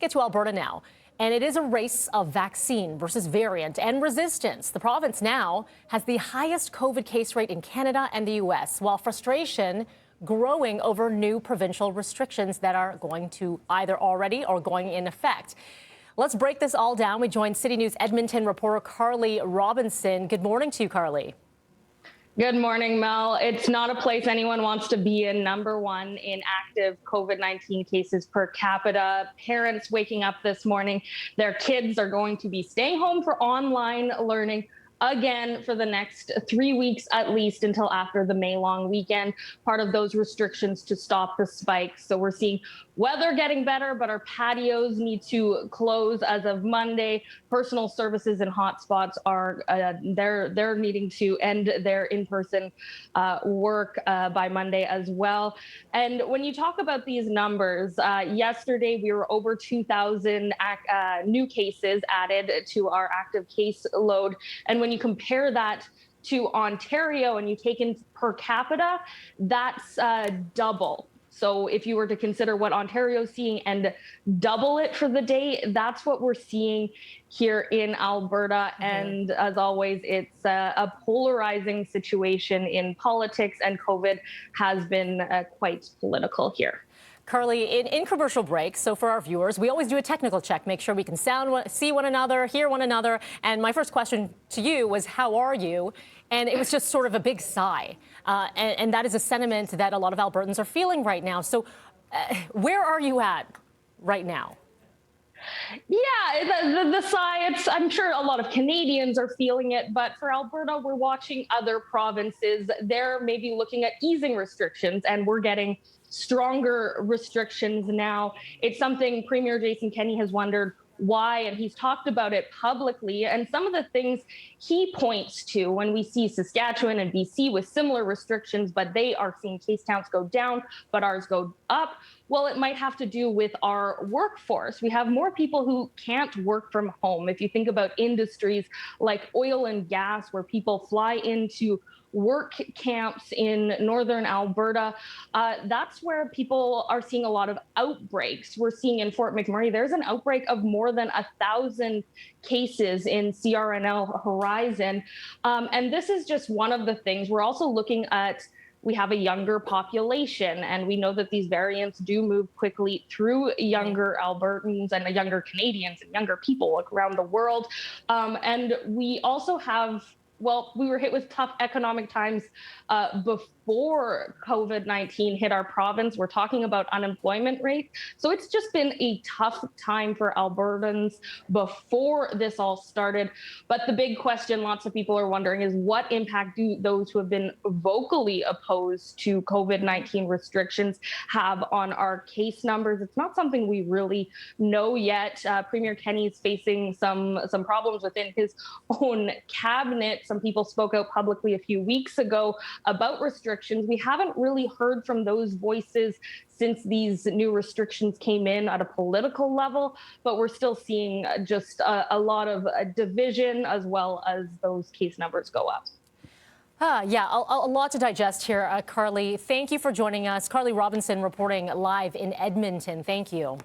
Let's get to Alberta now. And it is a race of vaccine versus variant and resistance. The province now has the highest COVID case rate in Canada and the U.S., while frustration growing over new provincial restrictions that are going to either already or going in effect. Let's break this all down. We join CityNews Edmonton reporter Carly Robinson. Good morning to you, Carly. Good morning, Mel. It's not a place anyone wants to be in. #1 in active COVID-19 cases per capita. Parents waking up this morning, their kids are going to be staying home for online learning again for the next 3 weeks at least, until after the May long weekend, part of those restrictions to stop the spikes. So we're seeing weather getting better, but our patios need to close as of Monday. Personal services and hotspots are they're needing to end their in-person work by Monday as well. And when you talk about these numbers, yesterday we were over 2,000 new cases added to our active case load. And when you compare that to Ontario and you take in per capita, that's double. So if you were to consider what Ontario's seeing and double it for the day, that's what we're seeing here in Alberta. And as always, it's a polarizing situation in politics, and COVID has been quite political here. Carly, in commercial breaks, so for our viewers, we always do a technical check, make sure we can see one another, hear one another. And my first question to you was, how are you? And it was just sort of a big sigh. And that is a sentiment that a lot of Albertans are feeling right now. So where are you at right now? Yeah, the sigh, I'm sure a lot of Canadians are feeling it, but for Alberta, we're watching other provinces. They're maybe looking at easing restrictions, and we're getting stronger restrictions now. It's something Premier Jason Kenney has wondered why, and he's talked about it publicly. And some of the things he points to when we see Saskatchewan and BC with similar restrictions, but they are seeing case counts go down, but ours go up. Well, it might have to do with our workforce. We have more people who can't work from home. If you think about industries like oil and gas, where people fly into work camps in northern Alberta, that's where people are seeing a lot of outbreaks. We're seeing in Fort McMurray, there's an outbreak of more than 1,000 cases in CRNL Horizon. And this is just one of the things. We're also looking at, we have a younger population, and we know that these variants do move quickly through younger Albertans and younger Canadians and younger people around the world. And we also have, well, we were hit with tough economic times before COVID-19 hit our province. We're talking about unemployment rate. So it's just been a tough time for Albertans before this all started. But the big question lots of people are wondering is, what impact do those who have been vocally opposed to COVID-19 restrictions have on our case numbers? It's not something we really know yet. Premier Kenney is facing some problems within his own cabinet. Some people spoke out publicly a few weeks ago about restrictions. We haven't really heard from those voices since these new restrictions came in at a political level, but we're still seeing just a lot of division as well as those case numbers go up. Yeah, a lot to digest here, Carly. Thank you for joining us. Carly Robinson reporting live in Edmonton. Thank you.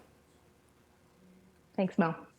Thanks, Mel.